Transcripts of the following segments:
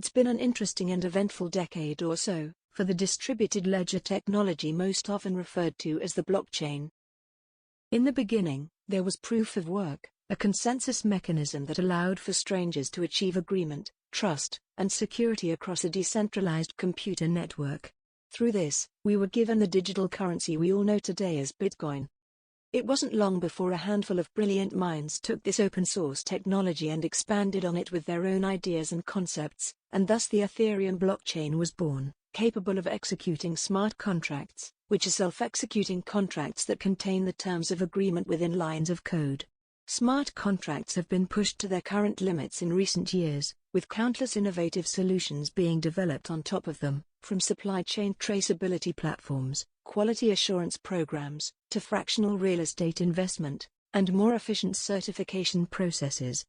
It's been an interesting and eventful decade or so for the distributed ledger technology most often referred to as the blockchain. In the beginning, there was proof of work, a consensus mechanism that allowed for strangers to achieve agreement, trust, and security across a decentralized computer network. Through this, we were given the digital currency we all know today as Bitcoin. It wasn't long before a handful of brilliant minds took this open-source technology and expanded on it with their own ideas and concepts, and thus the Ethereum blockchain was born, capable of executing smart contracts, which are self-executing contracts that contain the terms of agreement within lines of code. Smart contracts have been pushed to their current limits in recent years, with countless innovative solutions being developed on top of them, from supply chain traceability platforms, quality assurance programs, to fractional real estate investment, and more efficient certification processes.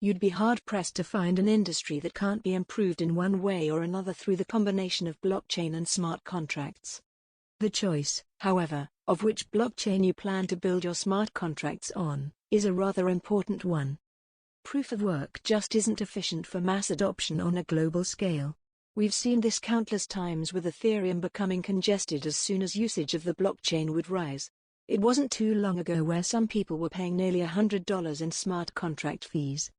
You'd be hard-pressed to find an industry that can't be improved in one way or another through the combination of blockchain and smart contracts. The choice, however, of which blockchain you plan to build your smart contracts on, is a rather important one. Proof of work just isn't efficient for mass adoption on a global scale. We've seen this countless times with Ethereum becoming congested as soon as usage of the blockchain would rise. It wasn't too long ago where some people were paying nearly $100 in smart contract fees.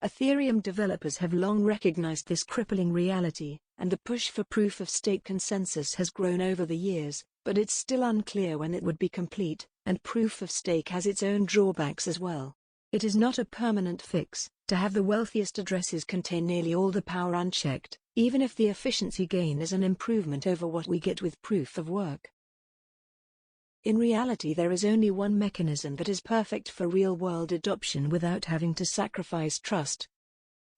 Ethereum developers have long recognized this crippling reality, and the push for proof-of-stake consensus has grown over the years, but it's still unclear when it would be complete, and proof-of-stake has its own drawbacks as well. It is not a permanent fix to have the wealthiest addresses contain nearly all the power unchecked, even if the efficiency gain is an improvement over what we get with proof of work. In reality, there is only one mechanism that is perfect for real-world adoption without having to sacrifice trust: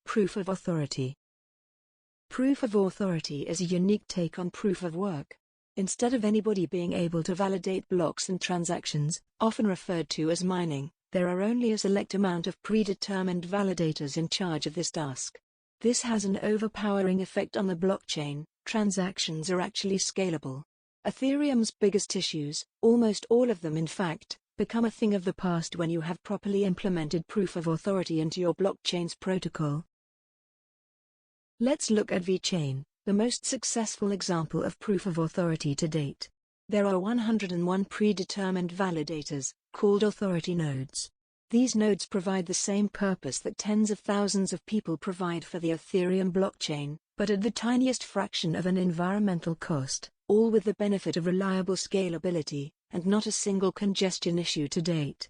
proof of authority. Proof of authority is a unique take on proof of work. Instead of anybody being able to validate blocks and transactions, often referred to as mining, there are only a select amount of predetermined validators in charge of this task. This has an overpowering effect on the blockchain. Transactions are actually scalable. Ethereum's biggest issues, almost all of them in fact, become a thing of the past when you have properly implemented proof of authority into your blockchain's protocol. Let's look at VeChain, the most successful example of proof of authority to date. There are 101 predetermined validators, called authority nodes. These nodes provide the same purpose that tens of thousands of people provide for the Ethereum blockchain, but at the tiniest fraction of an environmental cost, all with the benefit of reliable scalability, and not a single congestion issue to date.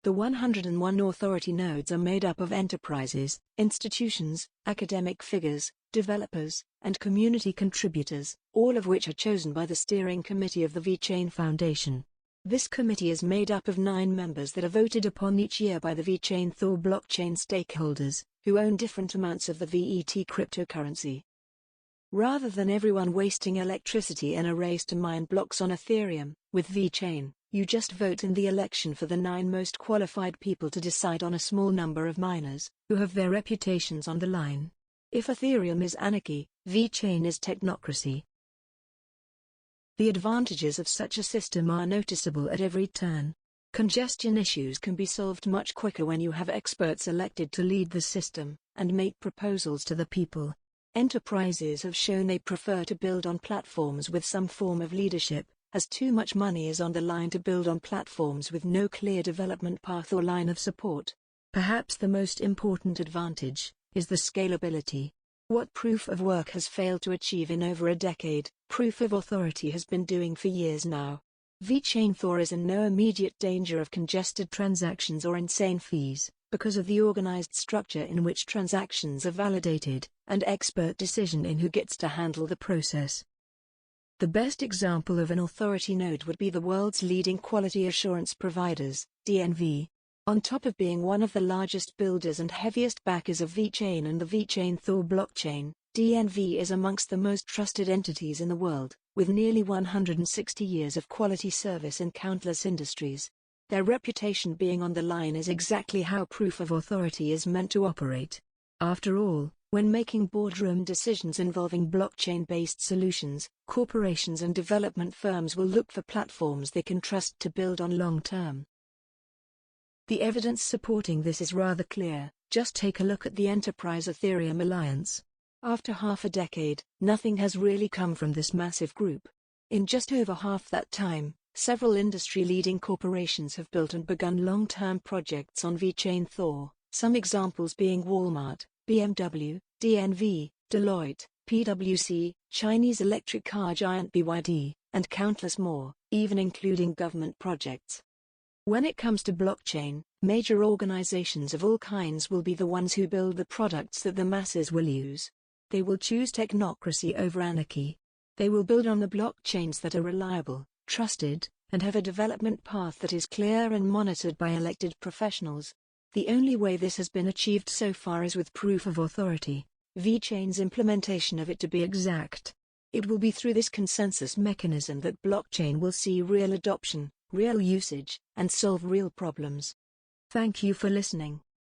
The 101 authority nodes are made up of enterprises, institutions, academic figures, developers, and community contributors, all of which are chosen by the steering committee of the VeChain Foundation. This committee is made up of 9 members that are voted upon each year by the VeChain Thor blockchain stakeholders, who own different amounts of the VET cryptocurrency. Rather than everyone wasting electricity in a race to mine blocks on Ethereum, with VeChain, you just vote in the election for the 9 most qualified people to decide on a small number of miners, who have their reputations on the line. If Ethereum is anarchy, VeChain is technocracy. The advantages of such a system are noticeable at every turn. Congestion issues can be solved much quicker when you have experts elected to lead the system and make proposals to the people. Enterprises have shown they prefer to build on platforms with some form of leadership, as too much money is on the line to build on platforms with no clear development path or line of support. Perhaps the most important advantage is the scalability. What proof of work has failed to achieve in over a decade, proof of authority has been doing for years now. VeChain Thor is in no immediate danger of congested transactions or insane fees, because of the organized structure in which transactions are validated, and expert decision in who gets to handle the process. The best example of an authority node would be the world's leading quality assurance providers, DNV. On top of being one of the largest builders and heaviest backers of VeChain and the VeChain Thor blockchain, DNV is amongst the most trusted entities in the world, with nearly 160 years of quality service in countless industries. Their reputation being on the line is exactly how proof of authority is meant to operate. After all, when making boardroom decisions involving blockchain-based solutions, corporations and development firms will look for platforms they can trust to build on long-term. The evidence supporting this is rather clear. Just take a look at the Enterprise Ethereum Alliance. After half a decade, nothing has really come from this massive group. In just over half that time, several industry-leading corporations have built and begun long-term projects on VeChain Thor, some examples being Walmart, BMW, DNV, Deloitte, PwC, Chinese electric car giant BYD, and countless more, even including government projects. When it comes to blockchain, major organizations of all kinds will be the ones who build the products that the masses will use. They will choose technocracy over anarchy. They will build on the blockchains that are reliable, trusted, and have a development path that is clear and monitored by elected professionals. The only way this has been achieved so far is with proof of authority, VeChain's implementation of it to be exact. It will be through this consensus mechanism that blockchain will see real adoption, real usage, and solve real problems. Thank you for listening.